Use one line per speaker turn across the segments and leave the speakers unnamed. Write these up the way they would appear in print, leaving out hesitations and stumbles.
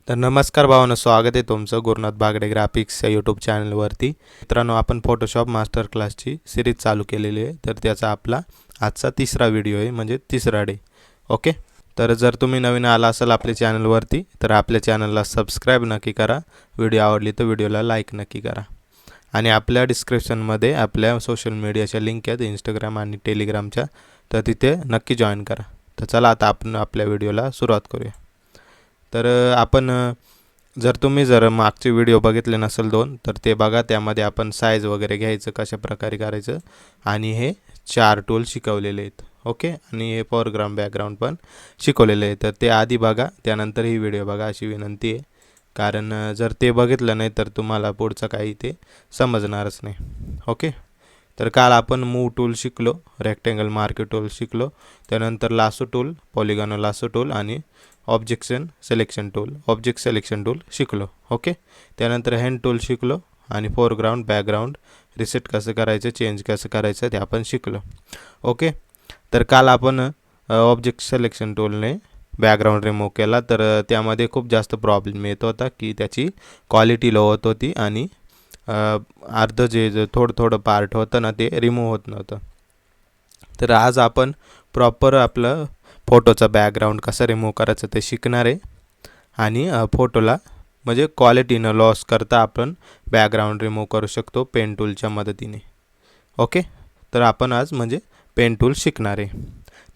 तर नमस्कार भावांनो, स्वागत आहे तुमचं गुरुनाथ बागडे ग्राफिक्स या यूट्यूब चॅनलवरती. मित्रांनो, आपण फोटोशॉप मास्टर क्लासची सिरीज चालू केलेली आहे. तर त्याचा आपला आजचा तिसरा व्हिडिओ आहे, म्हणजे तिसरा डे. ओके. तर जर तुम्ही नवीन आला असाल आपल्या चॅनलवरती तर आपल्या चॅनलला सबस्क्राईब नक्की करा. व्हिडिओ आवडली तर व्हिडिओला लाईक नक्की करा. आणि आपल्या डिस्क्रिप्शनमध्ये आपल्या सोशल मीडियाच्या लिंक आहेत, इंस्टाग्राम आणि टेलिग्रामच्या. तर तिथे नक्की जॉईन करा. तर चला आता आपण आपल्या व्हिडिओला सुरुवात करूया. तर जर तुम्ही मागचे व्हिडिओ बघितले नसेल दोन, तर ते बघा. त्यामध्ये आपण साईज वगैरे घ्यायचं कशा प्रकारे करायचं आणि हे 4 टूल शिकवलेले आहेत. ओके. आणि हे फोरग्राऊंड बॅकग्राऊंड पण शिकवलेले आहे. तर ते आधी बघा, त्यानंतर ही व्हिडिओ बघा अशी विनंती आहे. कारण जर ते बघितलं नाही तर तुम्हाला पुढचं काही ते समजणारच नाही. ओके. तर काल आपण मूव टूल शिकलो, रेक्टेंगल मार्क टूल शिकलो, त्यानंतर lasso tool, polygon lasso tool आणि ऑब्जेक्ट सिलेक्शन टूल शिकलो. ओके. त्यानंतर हँड टूल शिकलो आणि फोरग्राऊंड बॅकग्राऊंड रिसेट कसं करायचं, चेंज कसं करायचं ते आपण शिकलो. ओके. तर काल आपण ऑब्जेक्ट सिलेक्शन टूलने बॅकग्राऊंड रिमूव्ह केला. तर त्यामध्ये खूप जास्त प्रॉब्लेम येत होता की त्याची क्वालिटी लो होत होती आणि अर्धं जे थोडं पार्ट होतं ना ते रिमूव्ह होत नव्हतं. तर आज आपण प्रॉपर आपलं फोटोचा बॅकग्राऊंड कसं रिमूव्ह करायचं ते शिकणार आहे. आणि फोटोला म्हणजे क्वालिटी न लॉस करता आपण बॅकग्राऊंड रिमूव्ह करू शकतो पेन टूलच्या मदतीने. ओके. तर आपण आज म्हणजे पेन टूल शिकणार आहे.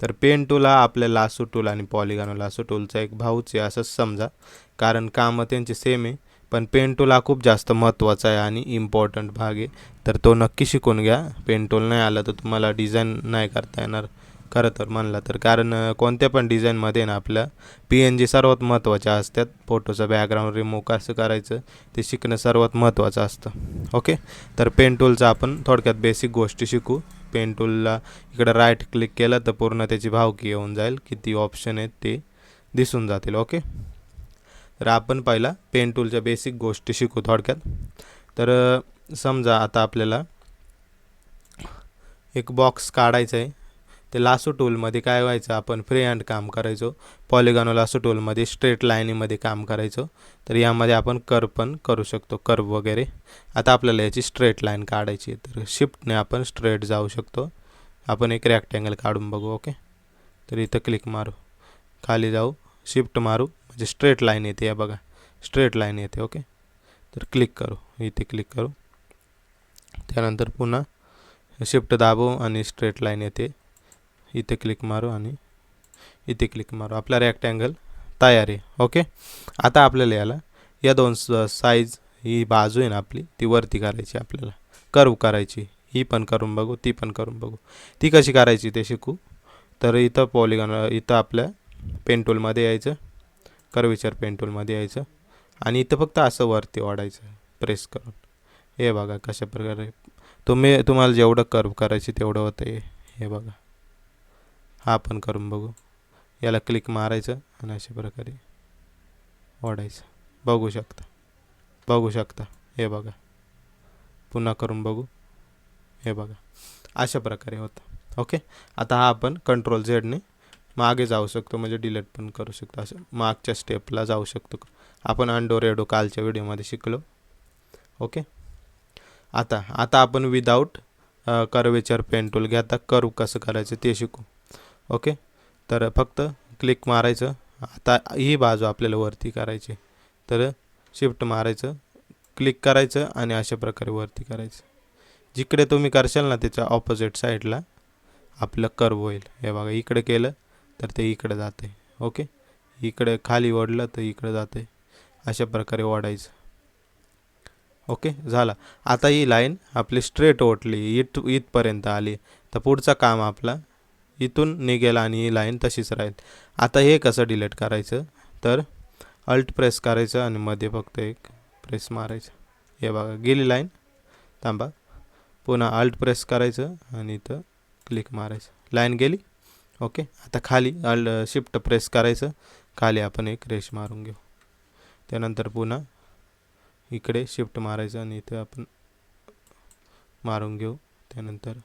तर पेन टूल हा आपल्या लासो टूल आणि पॉलिगॉन लासो टूलचा एक भाऊच आहे असंच समजा. कारण कामं त्यांचे सेम आहे, पण पेन टूल हा खूप जास्त महत्त्वाचा आहे आणि इम्पॉर्टंट भाग आहे. तर तो नक्की शिकून घ्या. पेन टूल नाही आलं तर तुम्हाला डिझाईन नाही करता येणार खरं तर म्हणलं तर. कारण कोणत्या पण डिझाईनमध्ये ना आपल्या PNG सर्वात महत्त्वाच्या असतात. फोटोचं बॅकग्राऊंड रिमूव्ह कसं करायचं ते शिकणं सर्वात महत्त्वाचं असतं. ओके. तर पेन टूलचं आपण थोडक्यात बेसिक गोष्टी शिकू. पेन टूलला इकडं राईट क्लिक केलं तर पूर्ण त्याची भावकी येऊन जाईल, किती ऑप्शन आहेत ते दिसून जातील. ओके. तर आपण पहिला पेन टूलच्या बेसिक गोष्टी शिकू थोडक्यात. तर समजा आता आपल्याला एक बॉक्स काढायचा आहे. ते लासो टूलमध्ये काय व्हायचं, आपण फ्री हँड काम करायचो. पॉलिगॉन लासो टूलमध्ये स्ट्रेट लाईनीमध्ये काम करायचो. तर यामध्ये आपण कर्व पण करू शकतो, कर्व वगैरे. आता आपल्याला याची स्ट्रेट लाईन काढायची आहे तर शिफ्टने आपण स्ट्रेट जाऊ शकतो. आपण एक रेक्टँगल काढून बघू. ओके. तर इथं क्लिक मारू, खाली जाऊ, शिफ्ट मारू म्हणजे स्ट्रेट लाईन येते. या बघा, स्ट्रेट लाईन येते. ओके. तर क्लिक करू, इथे क्लिक करू, त्यानंतर पुन्हा शिफ्ट दाबू आणि स्ट्रेट लाईन येते. इथे क्लिक मारू आणि इथे क्लिक मारू. आपला रेक्टँगल तयार आहे. ओके. आता आपल्याला याला या दोन साईज, ही बाजू आहे ना आपली ती वरती करायची, आपल्याला कर्व करायची. ही पण करून बघू, ती पण करून बघू. ती कशी करायची ते शिकू. तर इथं पॉलिगॉन, इथं आपल्या पेन टूलमध्ये यायचं, कर्वेचर पेन टूलमध्ये यायचं आणि इथं फक्त असं वरती ओढायचं प्रेस करून. हे बघा कशा प्रकारे तुम्हाला जेवढं कर्व करायची तेवढं होतं. हे बघा, हा पण करून बघू. याला क्लिक मारायचं आणि अशा प्रकारे ओढायचं. बघू शकता. हे बघा, पुन्हा करून बघू. हे बघा, अशा प्रकारे होतं. ओके. आता हा आपण कंट्रोल झेडने मागे जाऊ शकतो, म्हणजे डिलीट पण करू शकतो. असं मागच्या स्टेपला जाऊ शकतो आपण. अंडो रेडो कालच्या व्हिडिओमध्ये शिकलो. ओके. आता आपण विदाऊट कर्वेचर पेन टूल घेता कर्व कसं करायचं ते शिकू. ओके. तर फक्त क्लिक मारायचं. आता ही बाजू आपल्याला वरती करायची, तर शिफ्ट मारायचं, क्लिक करायचं आणि अशा प्रकारे वरती करायचं. जिकडे तुम्ही करशाल ना त्याच्या ऑपोजिट साईडला आपलं कर्व होईल. हे बघा, इकडे केलं तर ते इकडे जाते. ओके. इकडे खाली ओढलं तर इकडे जाते. अशा प्रकारे ओढायचं. ओके. झालं. आता ही लाईन आपली स्ट्रेट ओढली, इथपर्यंत आली. तर पुढचं काम आपला इथून निघेल आणि ही लाईन तशीच राहील. आता हे कसं डिलीट करायचं, तर अल्ट प्रेस करायचं आणि मध्ये फक्त एक प्रेस मारायचं. हे बघा, गेली लाईन. थांबा, पुन्हा अल्ट प्रेस करायचं आणि इथं क्लिक मारायचं, लाईन गेली. ओके. आता खाली शिफ्ट प्रेस करायचं, खाली आपण एक रेष मारून घेऊ. त्यानंतर पुन्हा इकडे शिफ्ट मारायचं आणि इथे आपण मारून घेऊ. त्यानंतर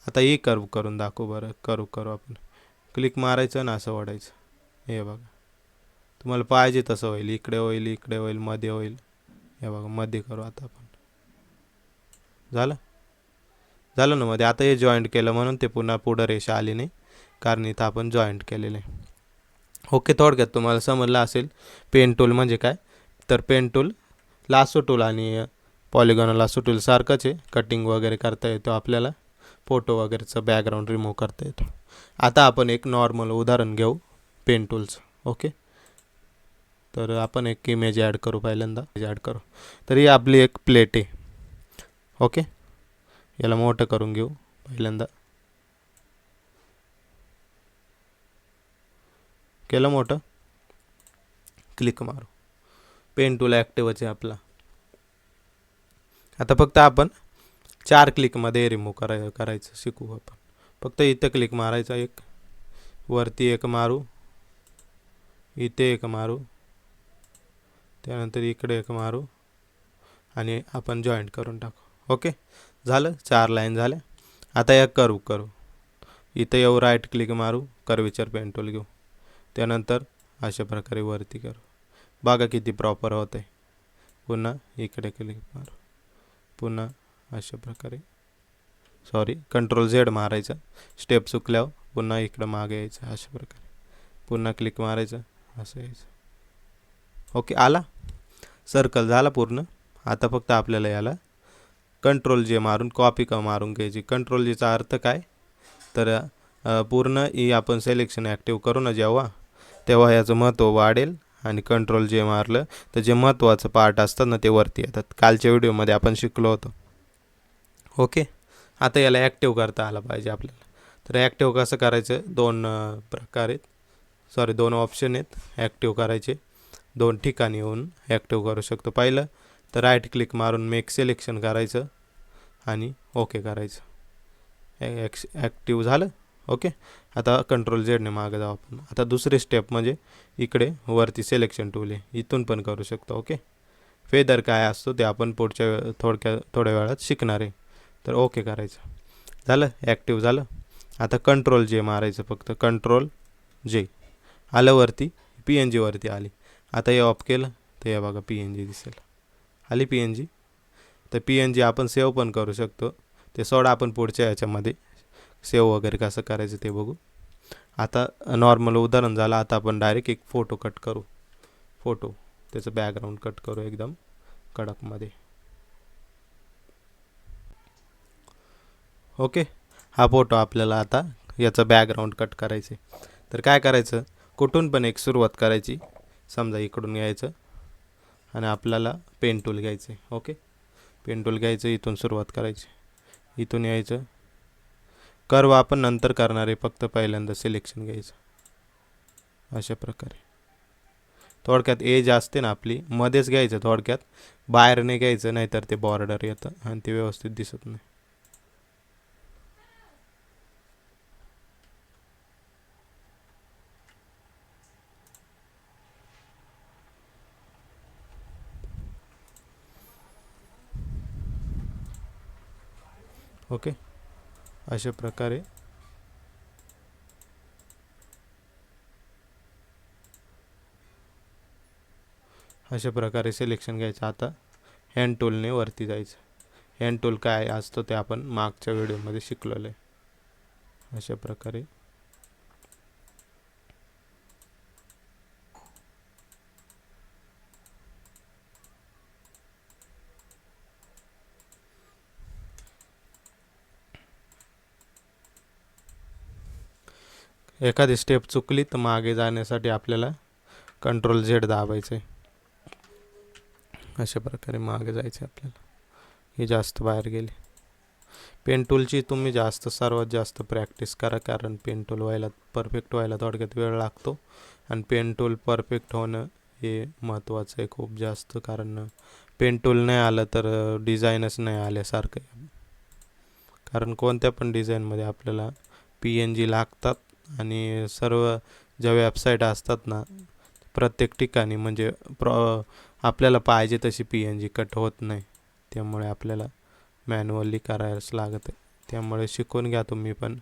आता ही कर्व करून दाखवू. बरं, करू आपण क्लिक मारायचं आणि असं ओढायचं. हे बघा, तुम्हाला पाहिजे तसं होईल, इकडे होईल, इकडे होईल, मध्ये होईल. हे बघा मध्ये करू आता आपण. झालं झालं ना मध्ये. आता हे जॉईंट केलं म्हणून ते पुन्हा पुढं रेषा आली नाही, कारण इथं आपण जॉईंट केलेलं आहे. ओके, थोडक्यात तुम्हाला समजलं असेल पेन टूल म्हणजे काय. तर पेन टूल लासो टूल आणि पॉलिगॉनल लासो टूल सारखंच आहे. कटिंग वगैरे करता येतो आपल्याला, फोटो वगैरेचं बॅकग्राऊंड रिमूव्ह करता येतो. आता आपण एक नॉर्मल उदाहरण घेऊ पेन टूलचं. ओके, तर आपण एक इमेज ॲड करू, पहिल्यांदा ॲड करू. तर ही आपली एक प्लेट आहे. ओके, याला मोठं करून घेऊ पहिल्यांदा. केलं मोठं, क्लिक मारू. पेन टूल ॲक्टिव्हच आहे आपला. आता फक्त आपण 4 क्लिकमध्ये रिमूव्ह करायचं शिकू आपण. फक्त इथं क्लिक मारायचा, एक वरती एक मारू, इथे एक मारू, त्यानंतर इकडे एक मारू आणि आपण जॉईंट करून टाकू. ओके, झालं, 4 लाईन झाल्या. आता एक कर्व करू. इथं येऊ, राईट क्लिक मारू, कर्वेचर पेन टूल घेऊ, त्यानंतर अशा प्रकारे वरती करू. बघा किती प्रॉपर होत आहे. पुन्हा इकडे क्लिक मारू, पुन्हा अशा प्रकारे, सॉरी कंट्रोल झेड मारायचं, स्टेप चुकल्यावर पुन्हा इकडं मागे यायचं अशा प्रकारे, पुन्हा क्लिक मारायचं, असं यायचं. ओके, आला, सर्कल झाला पूर्ण. आता फक्त आपल्याला याला कंट्रोल जे मारून कॉपी मारून घ्यायची. कंट्रोल जेचा अर्थ काय, तर पूर्ण ही आपण सिलेक्शन ॲक्टिव्ह करू ना जेव्हा, तेव्हा याचं महत्त्व वाढेल. आणि कंट्रोल जे मारलं तर जे महत्त्वाचं पार्ट असतात ना ते वरती येतात. कालच्या व्हिडिओमध्ये आपण शिकलो होतो. ओके, आता याला ॲक्टिव्ह करता आला पाहिजे आपल्याला. तर ॲक्टिव्ह कसं करायचं, 2 प्रकार आहेत, सॉरी 2 ऑप्शन आहेत ॲक्टिव्ह करायचे. 2 ठिकाणी येऊन ॲक्टिव्ह करू शकतो. पहिलं तर राईट क्लिक मारून मेक सिलेक्शन करायचं आणि ओके करायचं. ॲक्टिव्ह झालं. ओके, आता कंट्रोल झेडने मागे जाऊ आपण. आता दुसरी स्टेप म्हणजे इकडे वरती सिलेक्शन टूल आहे, इथून पण करू शकतो. ओके, फेदर काय असतो ते आपण पुढच्या थोड्या वेळात शिकणार आहे. तर ओके करायचं. झालं, ॲक्टिव्ह झालं. आता कंट्रोल जे मारायचं, फक्त कंट्रोल जे आलं वरती, PNG वरती आली. आता हे ऑफ केलं तर हे बघा PNG दिसेल, आली PNG. तर PNG आपण सेव्ह पण करू शकतो. ते सोडा, आपण पुढच्या याच्यामध्ये सेव्ह वगैरे कसं करायचं ते बघू. आता नॉर्मल उदाहरण झालं. आता आपण डायरेक्ट एक फोटो कट करू. फोटो, त्याचं बॅकग्राऊंड कट करू एकदम कडकमध्ये. ओके, हा फोटो आपल्याला आता याचं बॅकग्राऊंड कट करायचं आहे. तर काय करायचं, कुठून पण एक सुरुवात करायची. समजा इकडून यायचं आणि आपल्याला पेन टूल घ्यायचं आहे. ओके, पेन टूल घ्यायचं, इथून सुरुवात करायची, इथून यायचं. कर्व आपण नंतर करणार आहे, फक्त पहिल्यांदा सिलेक्शन घ्यायचं अशा प्रकारे. थोडक्यात एज असते ना आपली, मध्येच घ्यायचं, थोडक्यात बाहेर नाही घ्यायचं, नाहीतर ते बॉर्डर येतं आणि ते व्यवस्थित दिसत नाही. ओके, अशा प्रकारे सिलेक्शन घ्यायचं. आता हँड टूलने वरती जायचं. हँड टूल काय असतं ते आपण मागच्या व्हिडिओमध्ये शिकलेलं आहे. अशा प्रकारे एखादी स्टेप चुकली तर मागे जाण्यासाठी आपल्याला कंट्रोल झेड दाबायचं आहे. अशा प्रकारे मागे जायचं आपल्याला. ही जास्त बाहेर गेली. पेन टूलची तुम्ही सर्वात जास्त प्रॅक्टिस करा, कारण पेन टूल परफेक्ट व्हायला थोडक्यात वेळ लागतो. आणि पेन टूल परफेक्ट होणं हे महत्त्वाचं आहे खूप जास्त, कारण पेन टूल नाही आलं तर डिझाईनच नाही आल्यासारखं. कारण कोणत्या पण डिझाईनमध्ये आपल्याला PNG लागतात. आणि सर्व ज्या वेबसाईट असतात ना, प्रत्येक ठिकाणी म्हणजे आपल्याला पाहिजे तशी PNG कट होत नाही. त्यामुळे आपल्याला मॅन्युअली करायलाच लागत आहे. त्यामुळे शिकून घ्या तुम्ही पण.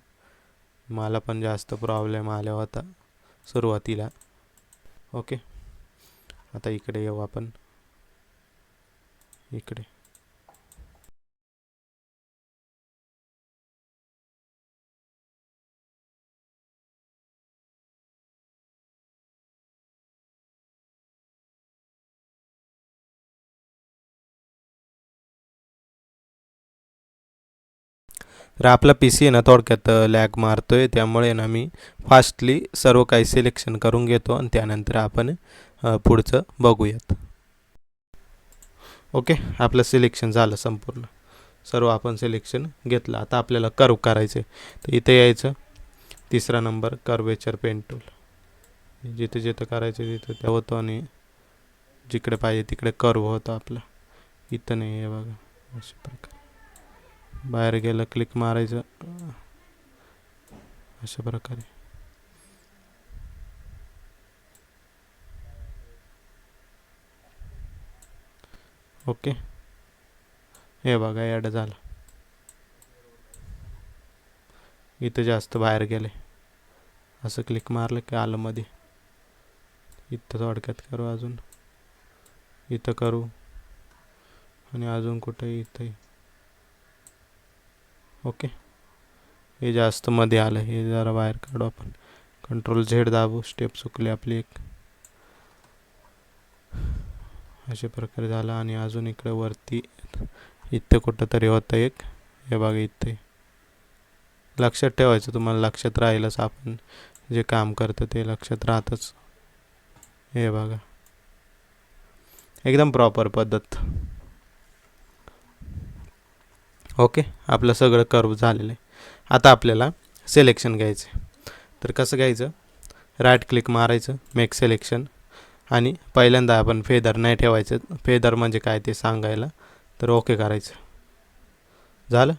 मला पण जास्त प्रॉब्लेम आला होता सुरुवातीला. ओके, आता इकडे येऊ आपण, इकडे तर आपला पी सी आहे ना थोडक्यात लॅग मारतोय, त्यामुळे ना मी फास्टली सर्व काही सिलेक्शन करून घेतो आणि त्यानंतर आपण पुढचं बघूयात. ओके, आपलं सिलेक्शन झालं संपूर्ण, सर्व आपण सिलेक्शन घेतलं. आता आपल्याला कर्व करायचे, तर इथे यायचं, तिसरा नंबर कर्वेचर पेन टूल, जिथे जिथे करायचं तिथं ते होतं आणि जिकडे पाहिजे तिकडे कर्व होतं आपलं. इथं नाही आहे बघा, अशा प्रकारे बाहेर गेलं क्लिक मारायचं अशा प्रकारे. ओके, हे बघा ॲड झालं. इथं जास्त बाहेर गेले, असं क्लिक मारलं की आलं मध्ये. इथं थोडक्यात करू, अजून इथं करू आणि अजून कुठे इथं. ओके, हे जास्त मध्ये आलं, हे जरा बाहेर काढू आपण. कंट्रोल झेड दाबू, स्टेप चुकली आपली एक, अशा प्रकारे झालं. आणि अजून इकडे वरती इथं कुठं तरी होतं एक, हे बघा इथे. लक्षात ठेवायचं, तुम्हाला लक्षात राहीलच, आपण जे काम करतं ते लक्षात राहतच. हे बघा एकदम प्रॉपर पद्धत. ओके, आपलं सगळं कर्व झालेलं आहे. आता आपल्याला सिलेक्शन घ्यायचं. तर कसं घ्यायचं, राईट क्लिक मारायचं, मेक सिलेक्शन, आणि पहिल्यांदा आपण फेदर नाही ठेवायचं. फेदर म्हणजे काय ते सांगायला, तर ओके करायचं. झालं,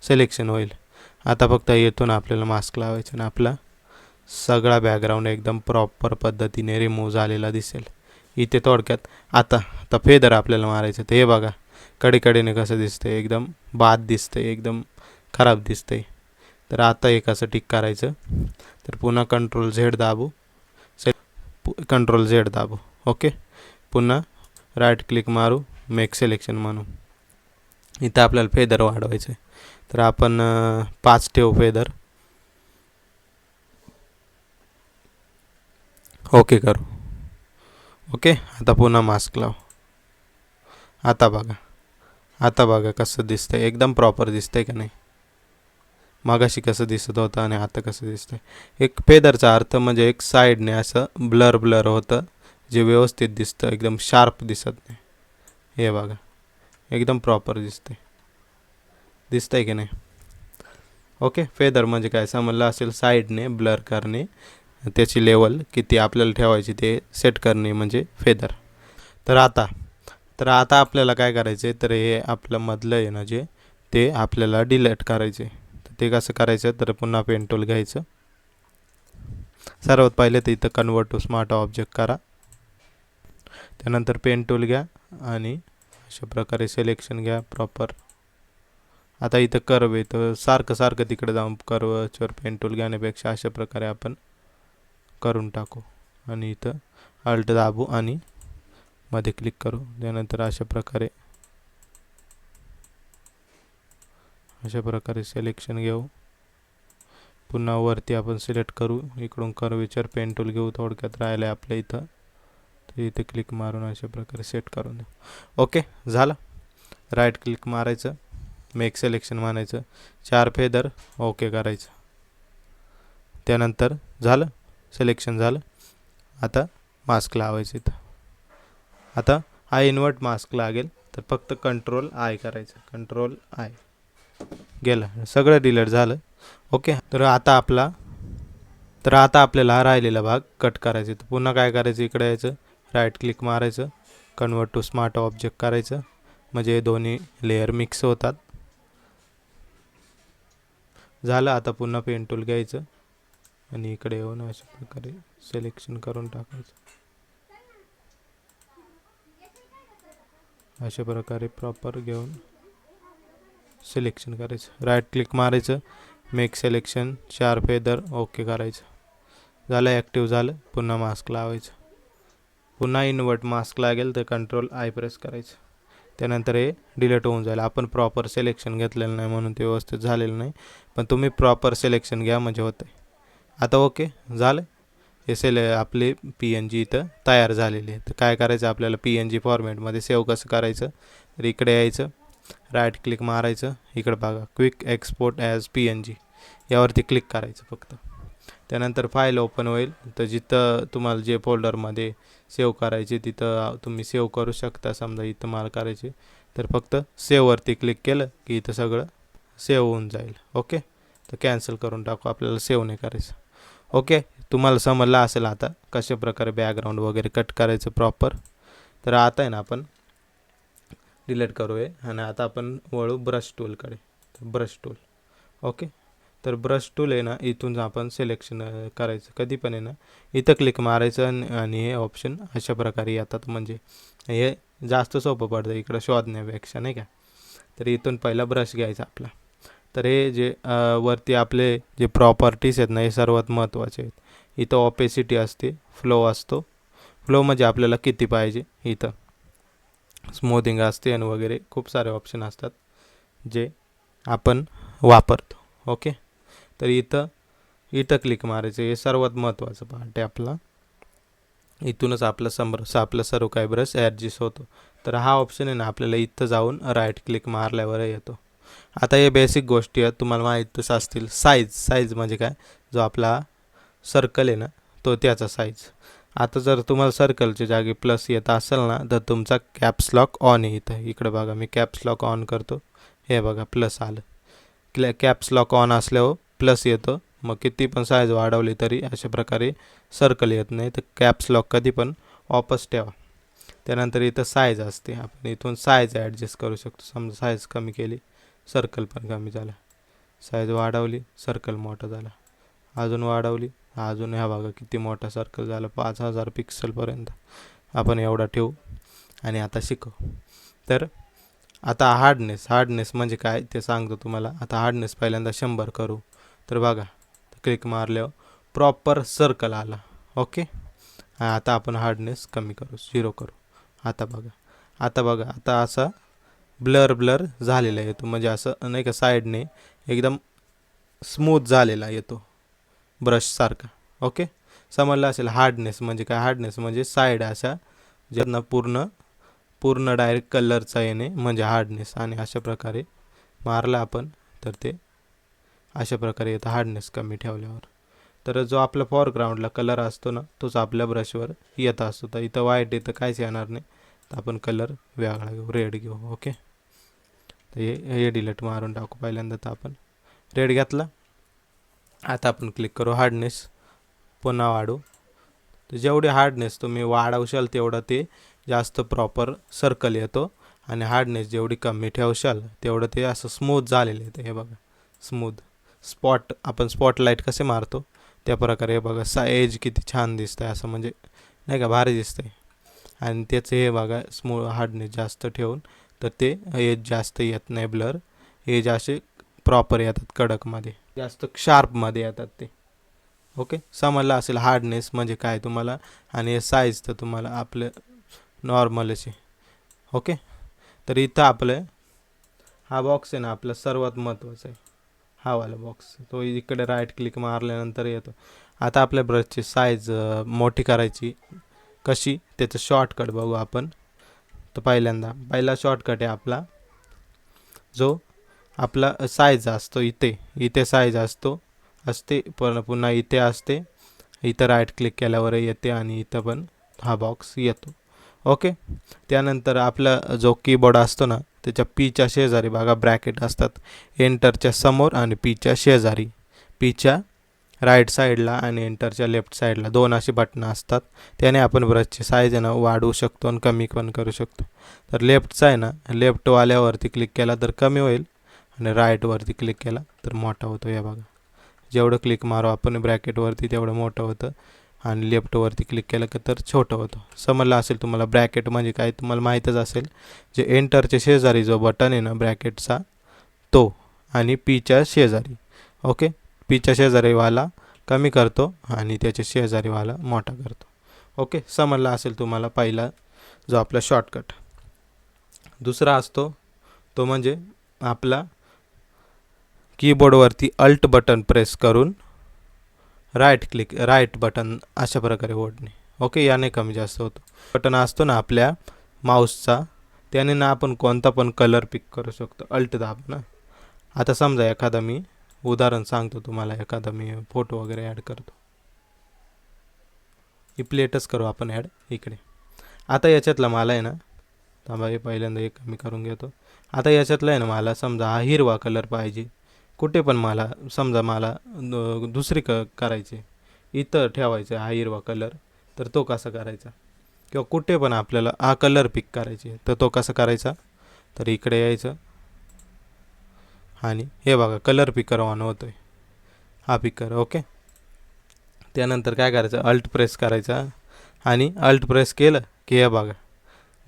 सिलेक्शन होईल. आता फक्त येथून आपल्याला मास्क लावायचं आणि आपला सगळा बॅकग्राऊंड एकदम प्रॉपर पद्धतीने रिमूव्ह झालेला दिसेल. इथे थोडक्यात आता फेदर आपल्याला मारायचं. तर हे बघा कडेकडेने कसं दिसतंय, एकदम बाद दिसतंय, एकदम खराब दिसतंय. तर आता एक असं टिक करायचं. तर पुन्हा कंट्रोल झेड दाबू, कंट्रोल झेड दाबू. ओके, पुन्हा राईट क्लिक मारू, मेक सिलेक्शन म्हणू. इथं आपल्याला फेदर वाढवायचं आहे, तर आपण 5 ठेवू फेदर. ओके करू. ओके, आता पुन्हा मास्क लाव. आता बघा कसं दिसतंय, एकदम प्रॉपर दिसतंय का नाही. मागाशी कसं दिसत होतं आणि आता कसं दिसतंय. एक फेदरचा अर्थ म्हणजे एक साईडने असं ब्लर होतं, जे व्यवस्थित दिसतं, एकदम शार्प दिसत नाही. हे बघा एकदम प्रॉपर दिसतंय की नाही. ओके, फेदर म्हणजे काय समजलं असेल, साईडने ब्लर करणे, त्याची लेवल किती आपल्याला ठेवायची ते सेट करणे म्हणजे फेदर. तर आता आपल्याला काय करायचं आहे, तर हे आपलं मधलं आहे ना जे, ते आपल्याला डिलीट करायचे. तर ते कसं करायचं, तर पुन्हा पेन टूल घ्यायचं. सर्वात पहिले तर इथं कन्वर्ट टू स्मार्ट ऑब्जेक्ट करा, त्यानंतर पेन टूल घ्या आणि अशा प्रकारे सिलेक्शन घ्या प्रॉपर. आता इथं कर्व आहे, तर सारखं तिकडे जाऊन कर्ववर पेन टूल घेण्यापेक्षा अशा प्रकारे आपण करून टाकू. आणि इथं अल्ट दाबू आणि मध्ये क्लिक करू. त्यानंतर अशा प्रकारे सिलेक्शन घेऊ. पुन्हा वरती आपण सिलेक्ट करू, इकडून कर्वेचर पेन टूल घेऊ. थोडक्यात राहिलं आहे आपल्या इथं, तर इथे क्लिक मारून अशा प्रकारे सेट करून देऊ. ओके झालं, राईट क्लिक मारायचं, मेक सिलेक्शन मारायचं, 4 फेदर ओके करायचं. त्यानंतर झालं, सिलेक्शन झालं. आता मास्क लावायचं. इथं आता आय इन्व्हर्ट मास्क लागेल, तर फक्त कंट्रोल आय करायचं, कंट्रोल आय गेलं, सगळं डिलीट झालं. ओके, तर आता आपल्याला हा राहिलेला भाग कट करायचा. तर पुन्हा काय करायचं, इकडे यायचं, राईट क्लिक मारायचं, कन्वर्ट टू स्मार्ट ऑब्जेक्ट करायचं, म्हणजे हे दोन्ही लेअर मिक्स होतात. झालं, आता पुन्हा पेन टूल घ्यायचं आणि इकडे येऊन अशा प्रकारे सिलेक्शन करून टाकायचं. अशा प्रकारे प्रॉपर घेऊन सिलेक्शन करायचं, राईट क्लिक मारायचं, मेक सिलेक्शन, 4 फेदर ओके करायचं. झालं, ॲक्टिव्ह झालं. पुन्हा मास्क लावायचं. पुन्हा इन्वर्ट मास्क लागेल तर कंट्रोल आय प्रेस करायचं. त्यानंतर हे डिलीट होऊन जाईल. आपण प्रॉपर सिलेक्शन घेतलेलं नाही म्हणून ते व्यवस्थित झालेलं नाही, पण तुम्ही प्रॉपर सिलेक्शन घ्या म्हणजे होतं. आता ओके झालं. हे आपले PNG इथं तयार झालेली आहे. तर काय करायचं आपल्याला PNG फॉर्मॅटमध्ये सेव्ह कसं करायचं, तर इकडे यायचं, राईट क्लिक मारायचं, इकडे बघा क्विक एक्सपोर्ट ॲज PNG यावरती क्लिक करायचं फक्त. त्यानंतर फाईल ओपन होईल. तर जिथं तुम्हाला जे फोल्डरमध्ये सेव्ह करायचे तिथं तुम्ही सेव्ह करू शकता. समजा इथं मला करायचे तर फक्त सेव्हवरती क्लिक केलं की इथं सगळं सेव्ह होऊन जाईल. ओके, तर कॅन्सल करून टाकू, आपल्याला सेव्ह नाही करायचं. ओके, तुम्हाला समजलं असेल आता कशा प्रकारे बॅकग्राऊंड वगैरे कट करायचं प्रॉपर. तर आता आहे ना आपण डिलीट करूया आणि आता आपण वळू ब्रश टूलकडे. Brush tool. ओके, तर ब्रश टूल आहे ना, इथून आपण सिलेक्शन करायचं. कधी पण आहे ना इथं क्लिक मारायचं आणि हे ऑप्शन अशा प्रकारे येतात. म्हणजे हे जास्त सोपं पडतं इकडं शोधण्यापेक्षा, नाही का. तर इथून पहिला ब्रश घ्यायचा आपला. तर हे जे वरती आपले जे प्रॉपर्टीज आहेत ना, हे सर्वात महत्त्वाचे आहेत. इथं ऑपेसिटी असते, फ्लो असतो. फ्लो म्हणजे आपल्याला किती पाहिजे. इथं स्मूथिंग असते आणि वगैरे खूप सारे ऑप्शन असतात जे आपण वापरतो. ओके, तर इथं क्लिक मारायचं. हे सर्वात महत्त्वाचं पार्ट आहे आपला. इथूनच आपलं सर्व काही ब्रश ॲडजस्ट होतो. तर हा ऑप्शन आहे ना आपल्याला इथं जाऊन राईट क्लिक मारल्यावर येतो. आता हे बेसिक गोष्टी आहेत, तुम्हाला माहीतच असतील. साईज म्हणजे काय, जो आपला सर्कल आहे ना तो त्याचा साईज. आता जर तुम्हाला सर्कलच्या जागी प्लस येत असेल ना तर तुमचा कॅप्स लॉक ऑन आहे. इकडे बघा, मी कॅप्स लॉक ऑन करतो. हे बघा प्लस आलं. कॅप्स लॉक ऑन असल्यावर प्लस येतो. मग किती पण साईज वाढवली तरी अशा प्रकारे सर्कल येत नाही. तर कॅप्स लॉक कधी पण ऑफच ठेवा. त्यानंतर इथं साईज असते, आपण इथून साईज ॲडजस्ट करू शकतो. समजा साईज कमी केली, सर्कल पण कमी झाला. साईज वाढवली, सर्कल मोठा झाला. अजून वाढवली, अजून ह्या बघा किती मोठा सर्कल झाला, 5000 पिक्सलपर्यंत आपण एवढा ठेवू. आणि आता शिकू. तर आता हार्डनेस म्हणजे काय ते सांगतो तुम्हाला. आता हार्डनेस पहिल्यांदा 100 करू. तर बघा क्लिक मारल्यावर प्रॉपर सर्कल आला. ओके, आता आपण हार्डनेस कमी करू, 0 करू. आता बघा आता असा ब्लर झालेला येतो. म्हणजे असं नाही का, साईडने एकदम स्मूथ झालेला येतो ब्रशसारखा. ओके, समजलं असेल. हार्डनेस म्हणजे काय, हार्डनेस म्हणजे साईड अशा ज्यांना पूर्ण डायरेक्ट कलरचा येणे म्हणजे हार्डनेस. आणि अशा प्रकारे मारला आपण तर ते अशा प्रकारे येतं हार्डनेस कमी ठेवल्यावर. तर जो आपला फॉरग्राऊंडला कलर असतो ना तोच आपल्या ब्रशवर येत असतो. तर इथं व्हाईट इथं काहीच येणार नाही, तर आपण कलर वेगळा घेऊ, रेड घेऊ. ओके, तर हे डिलीट मारून टाकू. पहिल्यांदा तर आपण रेड घेतला. आता आपण क्लिक करू हार्डनेस, पुन्हा वाढू. तर जेवढे हार्डनेस तुम्ही वाढवशाल तेवढं ते जास्त प्रॉपर सर्कल येतो. आणि हार्डनेस जेवढी कमी ठेवशाल तेवढं ते असं स्मूथ झालेलं येतं. हे बघा स्मूथ आपण स्पॉटलाईट कसे मारतो त्या प्रकारे. हे बघा एज किती छान दिसतंय, असं म्हणजे नाही का भारी दिसतंय. आणि त्याचं हे बघा हार्डनेस जास्त ठेवून तर ते एज जास्त येत नाही, ब्लर एज असे प्रॉपर येतात, कडकमध्ये जास्त शार्पमध्ये येतात ते. ओके, समजलं असेल हार्डनेस म्हणजे काय तुम्हाला. आणि साईज तर तुम्हाला आपलं नॉर्मलच आहे. ओके, तर इथं आपलं हा बॉक्स आहे ना आपला सर्वात महत्त्वाचा आहे. हा वाला बॉक्स तो इकडे राईट क्लिक मारल्यानंतर येतो. आता आपल्या ब्रशची साईज मोठी करायची कशी त्याचं शॉर्टकट बघू आपण. तर पहिला शॉर्टकट आहे आपला, जो आपला साईज असतो इथे साईज असते पुन्हा इथे असते. इथं राईट क्लिक केल्यावर येते आणि इथं पण हा बॉक्स येतो. ओके, त्यानंतर आपला जो कीबोर्ड असतो ना त्याच्या पीच्या शेजारी बघा ब्रॅकेट असतात. एंटरच्या समोर आणि पीच्या शेजारी, पीच्या राईट साईडला आणि एंटरच्या लेफ्ट साईडला 2 अशी बटणं असतात. त्याने आपण ब्रशची साईज आहे ना वाढवू शकतो आणि कमी पण करू शकतो. तर लेफ्टचा आहे ना, लेफ्टवाल्यावरती क्लिक केला तर कमी होईल आणि राईटवरती क्लिक केला तर मोठा होतो. हे बघा जेवढं क्लिक मारू आपण ब्रॅकेटवरती तेवढं मोठं होतं आणि लेफ्टवरती क्लिक केलं का तर छोटं होतं. समजलं असेल तुम्हाला. ब्रॅकेट म्हणजे काय तुम्हाला माहीतच असेल. जे एंटरच्या शेजारी जो बटन आहे ना ब्रॅकेटचा तो, आणि पीच्या शेजारी. ओके, पीच्या शेजारीवाला कमी करतो आणि त्याच्या शेजारीवाला मोठा करतो. ओके, समजला असेल तुम्हाला पहिला जो आपला शॉर्टकट. दुसरा असतो तो म्हणजे आपला कीबोर्डवरती अल्ट बटन प्रेस करून राईट बटन अशा प्रकारे ओढणे. ओके, याने कमी जास्त होतो. बटन असतो ना आपल्या माऊसचा, त्याने ना आपण कोणता पण कलर पिक करू शकतो अल्ट दाब ना. आता समजा एखादा मी उदाहरण सांगतो तुम्हाला, एखादा मी फोटो वगैरे ॲड करतो. ही प्लेटच करू आपण ॲड इकडे. आता याच्यातला मला आहे ना, थांबा हे पहिल्यांदा एक कमी करून घेतो. आता याच्यातला आहे ना मला समजा हा हिरवा कलर पाहिजे, कुठे पण मला समजा मला दुसरी करायचे, इथं ठेवायचं हा हिरवा कलर, तर तो कसा करायचा, किंवा कुठे पण आपल्याला हा कलर पिक करायचे तर तो कसा करायचा. तर इकडे यायचं आणि हे बघा कलर पिकर ऑन होतो आहे, हा पिकर. ओके, त्यानंतर काय करायचं, अल्ट प्रेस करायचा आणि अल्ट प्रेस केलं की हे बघा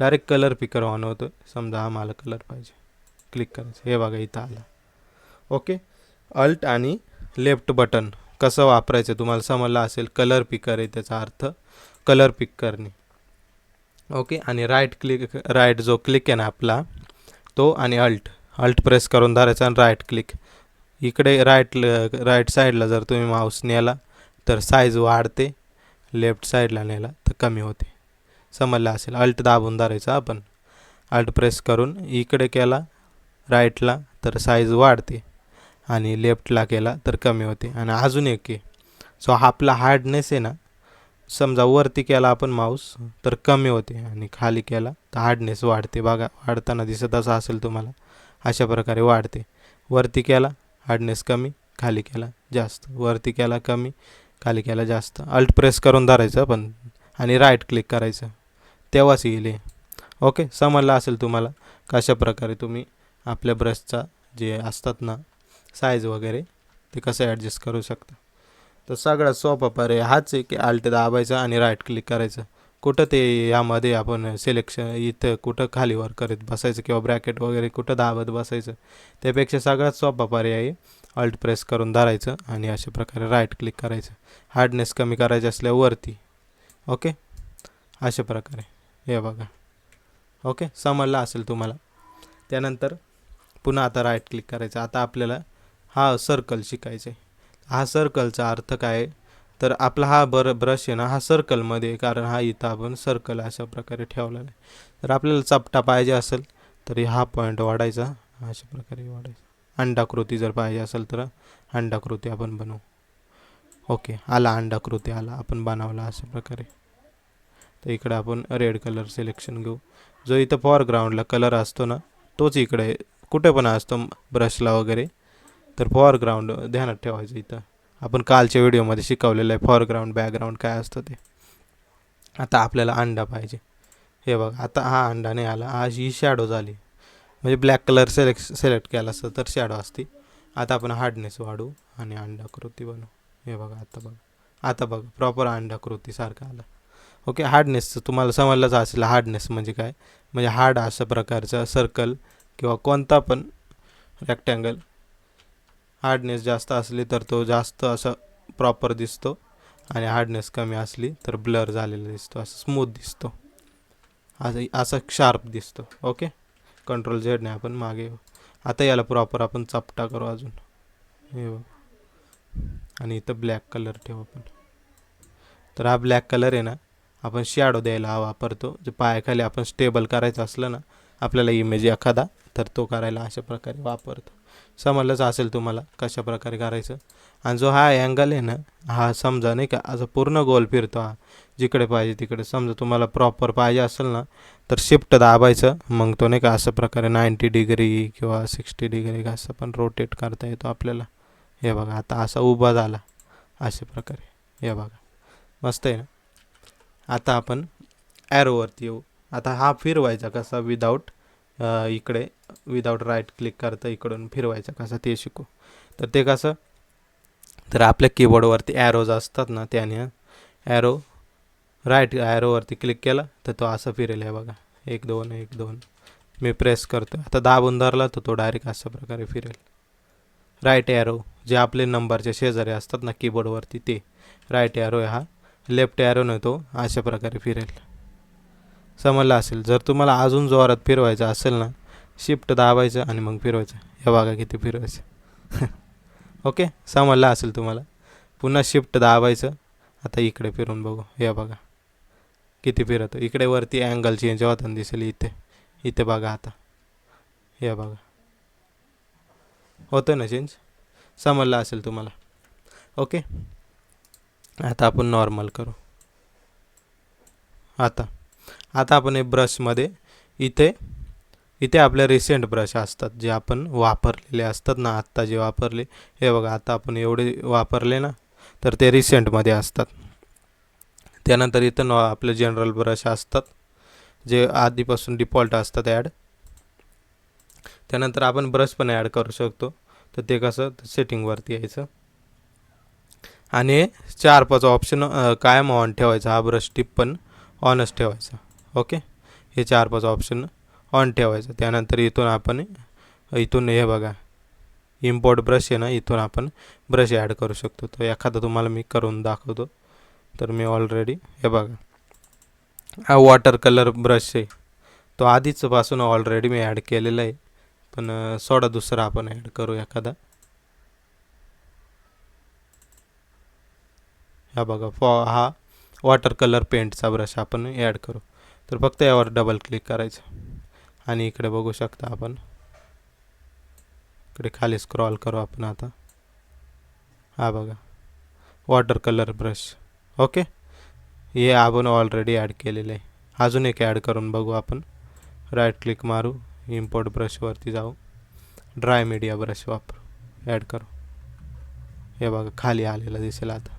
डायरेक्ट कलर पिकर ऑन होतो. समजा हा मला कलर पाहिजे, क्लिक करायचं, हे बघा इथं आला. ओके, अल्ट आणि लेफ्ट बटन कसं वापरायचं तुम्हाला समजलं असेल. कलर पिकर आहे त्याचा अर्थ, कलर पिक करणे. ओके, आणि राईट जो क्लिक आहे ना आपला तो, आणि अल्ट प्रेस करून धरायचा आणि राईट क्लिक. इकडे राईट साईडला जर तुम्ही माऊस नेला तर साईज वाढते, लेफ्ट साईडला नेला तर कमी होते. समजलं असेल. अल्ट दाबून धरायचा आपण, अल्ट प्रेस करून इकडे केला राईटला तर साईज वाढते, आणि लेफ्टला केला तर कमी होते. आणि अजून एक आहे, सो आपला हार्डनेस आहे ना, समजा वरती केला आपण माऊस तर कमी होते, आणि खाली केला तर हार्डनेस वाढते. बघा वाढताना दिसत असं असेल तुम्हाला, अशा प्रकारे वाढते. वरती केला हार्डनेस कमी, खाली केला जास्त, वरती केला कमी, खाली केला जास्त. अल्ट प्रेस करून धरायचं पण, आणि राईट क्लिक करायचं, तेव्हाच येईल. ओके, समजलं असेल तुम्हाला कशा प्रकारे तुम्ही आपल्या ब्रशचा जे असतात ना साईज वगैरे ते कसं ॲडजस्ट करू शकता. तर सगळ्यात सोपा पर्याय हाच आहे की अल्ट दाबायचं आणि राईट क्लिक करायचं. कुठं ते यामध्ये आपण सिलेक्शन इथं कुठं खालीवर करत बसायचं किंवा ब्रॅकेट वगैरे कुठं दाबत बसायचं, त्यापेक्षा सगळ्यात सोपा पर्याय आहे अल्ट प्रेस करून धरायचं आणि अशा प्रकारे राईट क्लिक करायचं. हार्डनेस कमी करायचं असल्यावरती. ओके, अशा प्रकारे हे बघा. ओके, समजलं असेल तुम्हाला. त्यानंतर पुन्हा आता राईट क्लिक करायचं. आता आपल्याला हा सर्कल शिकायचा आहे. हा सर्कलचा अर्थ काय, तर आपला हा ब्रश आहे ना हा सर्कलमध्ये आहे, कारण हा इथं आपण सर्कल अशा प्रकारे ठेवलेला आहे. तर आपल्याला चपटा पाहिजे असेल तर हा पॉईंट वाढायचा, अशा प्रकारे वाढायचा. अंडाकृती जर पाहिजे असेल तर अंडाकृती आपण बनवू. ओके, आला अंडाकृती आला, आपण बनवला अशा प्रकारे. तर इकडे आपण रेड कलर सिलेक्शन घेऊ. जो इथं फॉरग्राऊंडला कलर असतो ना तोच इकडे कुठे पण असतो ब्रशला वगैरे, तर फॉरग्राऊंड ध्यानात ठेवायचं. इथं आपण कालच्या व्हिडिओमध्ये शिकवलेलं आहे फॉरग्राऊंड बॅकग्राऊंड काय असतं ते. आता आपल्याला अंडा पाहिजे, हे बघा आता हा अंडा नाही आला, हा ही शॅडो झाली, म्हणजे ब्लॅक कलर सिलेक्ट केला असतं तर शॅडो असते. आता आपण हार्डनेस वाढवू आणि अंडाकृती बनवू. हे बघा आता बघा प्रॉपर अंडाकृतीसारखं आलं. ओके, हार्डनेसचं तुम्हाला समजलंच असेल. हार्डनेस म्हणजे काय, म्हणजे हार्ड अशा प्रकारचा सर्कल किंवा कोणता पण रेक्टँगल हार्डनेस जास्त असली तर तो जास्त असं प्रॉपर दिसतो, आणि हार्डनेस कमी असली तर ब्लर झालेला दिसतो, असं स्मूथ दिसतो, असं शार्प दिसतो. ओके, कंट्रोल झेडने आपण मागे येऊ. आता याला प्रॉपर आपण चपटा करू अजून, हे बघ, आणि इथं ब्लॅक कलर ठेवू आपण. तर हा ब्लॅक कलर आहे ना आपण शॅडो द्यायला वापरतो. जे पायाखाली आपण स्टेबल करायचं असलं ना आपल्याला इमेज एखादा, तर तो करायला अशा प्रकारे वापरतो. समजलंच असेल तुम्हाला कशा प्रकारे करायचं. आणि जो हा अँगल आहे ना हा समजा नाही का असं पूर्ण गोल फिरतो, हा जिकडे पाहिजे तिकडे. समजा तुम्हाला प्रॉपर पाहिजे असेल ना तर शिफ्ट दाबायचं, मग तो नाही का अशा प्रकारे 90 डिग्री किंवा 60 डिग्री असं पण रोटेट करता येतो आपल्याला. हे बघा आता असा उभा झाला अशा प्रकारे, हे बघा मस्त आहे ना. आता आपण ॲरोवरती येऊ. आता हा फिरवायचा कसा इकडे विदाऊट राईट क्लिक करता इकडून फिरवायचा कसा ते शिकू. तर ते कसं, तर आपल्या कीबोर्डवरती ॲरोज असतात ना, त्याने ॲरो राईट ॲरोवरती क्लिक केला तर तो असं फिरेल. आहे बघा 1 2 1 2 मी प्रेस करतो. आता दाबून धरला तर तो डायरेक्ट अशा प्रकारे फिरेल. राईट ॲरो जे आपले नंबरचे शेजारी असतात ना कीबोर्डवरती, ते राईट ॲरो आहे हा. लेफ्ट ॲरोने तो अशा प्रकारे फिरेल. समजलं असेल. जर तुम्हाला अजून जोरात फिरवायचं असेल ना, शिफ्ट दाबायचं आणि मग फिरवायचं. हे बघा किती फिरवायचं. ओके, समजलं असेल तुम्हाला. पुन्हा शिफ्ट दाबायचं. आता इकडे फिरून बघू. हे बघा किती फिरतं. इकडे वरती अँगल चेंज होताना दिसेल. इथे बघा आता. हे बघा होतं ना चेंज. समजलं असेल तुम्हाला. ओके, आता आपण नॉर्मल करू. आता आपण हे ब्रशमध्ये इथे आपले रिसेंट ब्रश असतात जे आपण वापरलेले असतात ना, आत्ता जे वापरले. हे बघा आता आपण एवढे वापरले ना, तर ते रिसेंटमध्ये असतात. त्यानंतर इथं आपले जनरल ब्रश असतात जे आधीपासून डिफॉल्ट असतात ॲड. त्यानंतर आपण ब्रश पण ॲड करू शकतो. तर ते कसं, सेटिंगवरती यायचं आणि 4-5 ऑप्शन कायम ऑन ठेवायचा. हा ब्रश टिप पण ऑनच ठेवायचा. ओके, हे 4-5 ऑप्शन ऑन ठेवायचं. त्यानंतर इथून हे बघा इम्पोर्ट ब्रश आहे ना, इथून आपण ब्रश ॲड करू शकतो. तर एखादा तुम्हाला मी करून दाखवतो. तर मी ऑलरेडी हे बघा हा वॉटर कलर ब्रश आहे, तो आधीचपासून ऑलरेडी मी ॲड केलेला आहे. पण सोडा दुसरा आपण ॲड करू एखादा. हा बघा हा वॉटर कलर पेंटचा ब्रश आपण ॲड करू. तर फक्त यावर डबल क्लिक करायचं आणि इकडे बघू शकता आपण. इकडे खाली स्क्रॉल करू आपण आता. हा बघा वॉटर कलर ब्रश. ओके, हे आपण ऑलरेडी ॲड केलेलं आहे. अजून एक ॲड करून बघू आपण. राईट क्लिक मारू, इम्पोर्ट ब्रशवरती जाऊ, ड्राय मीडिया ब्रश वापरू, ॲड करू. हे बघा खाली आलेलं दिसेल आता.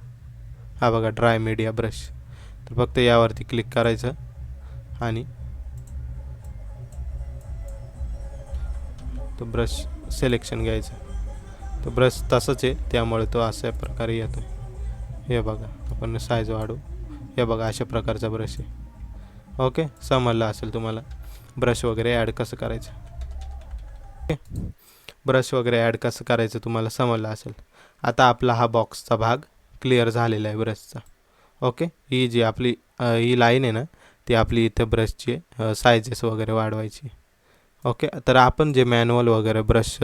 हा बघा ड्राय मीडिया ब्रश. तर फक्त यावरती क्लिक करायचं आणि तो ब्रश सिलेक्शन घ्यायचं. तो ब्रश तसंच आहे त्यामुळे तो अशा प्रकारे येतो. हे बघा आपण साईज वाढवू. हे बघा अशा प्रकारचा ब्रश आहे. ओके, समजलं असेल तुम्हाला ब्रश वगैरे ॲड कसं करायचं. ओके, ब्रश वगैरे ॲड कसं करायचं तुम्हाला समजलं असेल. आता आपला हा बॉक्सचा भाग क्लिअर झालेला आहे ब्रशचा. ओके, ही जी आपली ही लाईन आहे ना, ती आपली इथं ब्रशची सायझेस वगैरे वाढवायची. ओके, तर आपण जे मॅन्युअल वगैरे ब्रश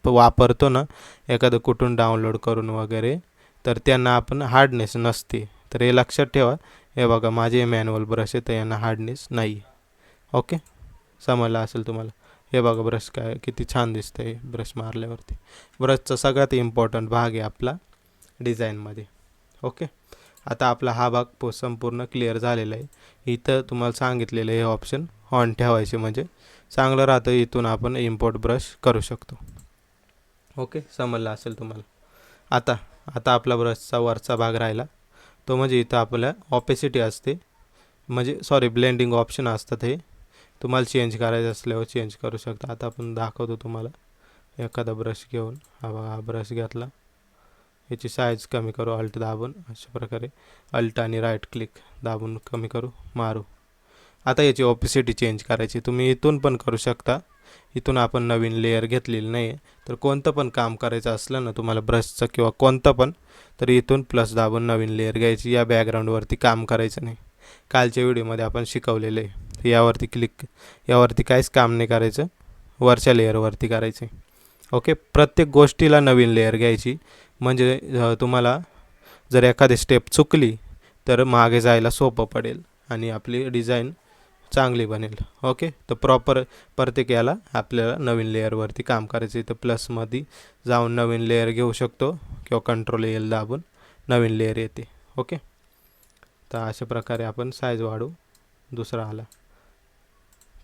वापरतो ना, एखादं कुठून डाउनलोड करून वगैरे, तर त्यांना आपण हार्डनेस नसते. तर हे लक्षात ठेवा. हे बघा माझे मॅन्युअल ब्रश आहे तर यांना हार्डनेस नाही. ओके, समजलं असेल तुम्हाला. हे बघा ब्रश काय किती छान दिसतं आहे ब्रश मारल्यावरती. ब्रशचा सगळ्यात इम्पॉर्टंट भाग आहे आपला डिझाईनमध्ये. ओके, आता आपला हा भाग संपूर्ण क्लिअर झालेला आहे. इथं तुम्हाला सांगितलेलं हे ऑप्शन ऑन ठेवायचे म्हणजे चांगलं राहतं. इथून आपण इम्पोर्ट ब्रश करू शकतो. ओके, समजलं असेल तुम्हाला. आता आपला ब्रशचा वरचा भाग राहिला तो म्हणजे इथं आपल्या ऑपेसिटी असते, म्हणजे ब्लेंडिंग ऑप्शन असतात. हे तुम्हाला चेंज करायचं असल्यावर चेंज करू शकता. आता आपण दाखवतो तुम्हाला एखादा ब्रश घेऊन. हा ब्रश घेतला, याची साईज कमी करू अल्ट दाबून. अशा प्रकारे अल्ट आणि राईट क्लिक दाबून कमी करू, मारू. आता याची ऑपेसिटी चेंज करायची. तुम्ही इथून पण करू शकता. इथून आपण नवीन लेअर घेतलेली नाही आहे, तर कोणतं पण काम करायचं असलं ना तुम्हाला ब्रशचं किंवा कोणतं पण, तर इथून प्लस दाबून नवीन लेअर घ्यायची. या बॅकग्राऊंडवरती काम करायचं नाही. कालच्या व्हिडिओमध्ये आपण शिकवलेलं आहे. यावरती काहीच काम नाही करायचं, वरच्या लेअरवरती करायचं. ओके, प्रत्येक गोष्टीला नवीन लेअर घ्यायची. म्हणजे तुम्हाला जर एखादी स्टेप चुकली तर मागे जायला सोपं पडेल आणि आपली डिझाईन चांगली बनेल. ओके, तर प्रत्येक याला आपल्याला नवीन लेअरवरती काम करायचं. तर प्लसमध्ये जाऊन नवीन लेअर घेऊ शकतो किंवा कंट्रोल एल दाबून नवीन लेअर येते. ओके, तर अशा प्रकारे आपण साईज वाढवू. दुसरा आला,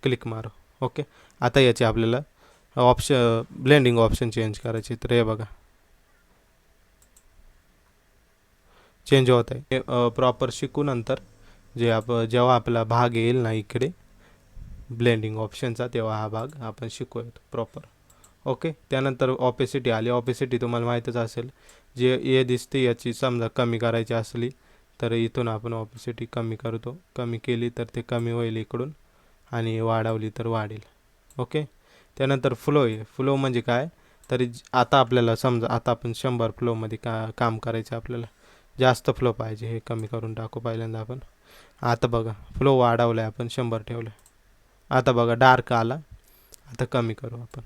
क्लिक मारू. ओके, आता याची आपल्याला ब्लेंडिंग ऑप्शन चेंज करायची. तर हे बघा चेंज होत आहे. प्रॉपर शिकू नंतर जेव्हा आपला भाग येईल ना इकडे ब्लेंडिंग ऑप्शनचा, तेव्हा हा भाग आपण शिकूया प्रॉपर. ओके, त्यानंतर ऑपेसिटी आली. ऑपेसिटी तुम्हाला माहीतच असेल. जे दिसते याची समजा कमी करायची असली तर इथून आपण ऑपेसिटी कमी करतो. कमी केली तर ते कमी होईल इकडून आणि वाढवली तर वाढेल. ओके, त्यानंतर फ्लो आहे. फ्लो म्हणजे काय, तरी आता आपल्याला समजा आता आपण 100 फ्लोमध्ये काम करायचं आपल्याला. जास्त फ्लो पाहिजे, हे कमी करून टाकू पहिल्यांदा आपण. आता बघा फ्लो वाढवला आहे आपण, 100 ठेवलं. आता बघा डार्क आला, आता कमी करू आपण,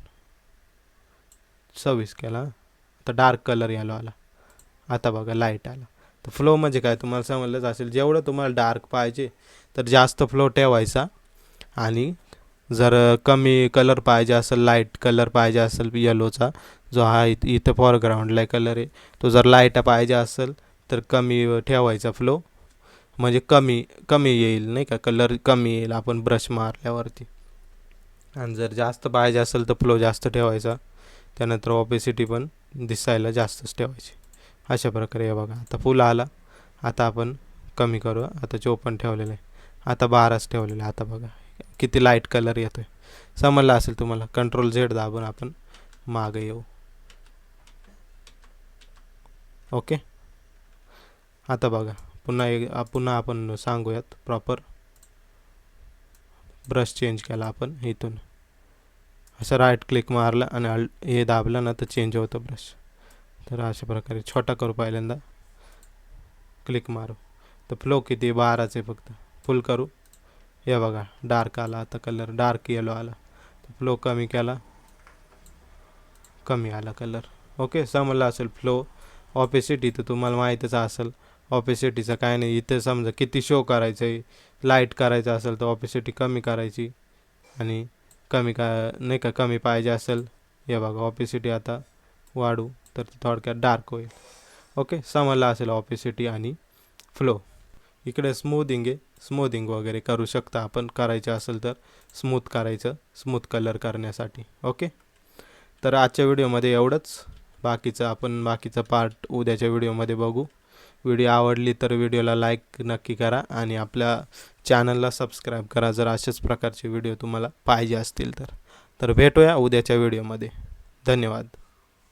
26 केला. आता डार्क कलर येलो आला. आता बघा लाईट आला. तर फ्लो म्हणजे काय तुम्हाला समजलंच असेल. जेवढं तुम्हाला डार्क पाहिजे तर जास्त फ्लो ठेवायचा, आणि जर कमी कलर पाहिजे असेल, लाईट कलर पाहिजे असेल येलोचा, जो हा इथं फॉरग्राऊंडला कलर आहे, तो जर लाईट पाहिजे असेल तर कमी ठेवायचा फ्लो, म्हणजे कमी कमी येईल नाही का, कलर कमी येईल आपण ब्रश मारल्यावरती. आणि जर जास्त पाहिजे असेल तर फ्लो जास्त ठेवायचा, त्यानंतर ऑपेसिटी पण दिसायला जास्तच ठेवायची. अशा प्रकारे हे बघा आता फुल आला. आता आपण कमी करू. आता 54 ठेवलेलं आहे, आता 12च ठेवलेलं आहे. आता बघा किती लाईट कलर येतोय, समजलं असेल तुम्हाला. कंट्रोल Z दाबून आपण मागे येऊ. ओके. आता बघा पुन्हा आपण सांगूयात प्रॉपर. ब्रश चेंज केला आपण इथून, असं राईट क्लिक मारलं आणि हे दाबलं ना तर चेंज होतं ब्रश. तर अशा प्रकारे छोटा करू, पहिल्यांदा क्लिक मारू. तर फ्लो किती 12च आहे फक्त. फुल करू, हे बघा डार्क आला. आता कलर डार्क येलो आला. तर फ्लो कमी केला, कमी आला कलर. ओके, समजलं असेल. फ्लो ऑपेसिटी तर तुम्हाला माहीतच असेल. ऑपेसिटीचं काय नाही, इथे समजा किती शो करायचं आहे, लाईट करायचं असेल तर ऑपेसिटी कमी करायची, आणि कमी का नाही का कमी पाहिजे असेल, हे बघा ऑपेसिटी आता वाढू तर थोडक्यात डार्क होईल. ओके, समजलं असेल ऑपेसिटी आणि फ्लो. इकडे स्मूथिंग आहे, स्मूथिंग वगैरे करू शकता आपण, करायचं असेल तर स्मूथ करायचं, स्मूथ कलर करण्यासाठी. ओके, तर आजच्या व्हिडिओमध्ये एवढंच. बाकीचा पार्ट उद्याच्या व्हिडिओमध्ये बघू. व्हिडिओ आवडली तर व्हिडिओला लाईक नक्की करा, आणि आपल्या चॅनलला सबस्क्राईब करा जर अशाच प्रकारचे व्हिडिओ तुम्हाला पाहिजे असतील तर. भेटूया उद्याच्या व्हिडिओमध्ये. धन्यवाद.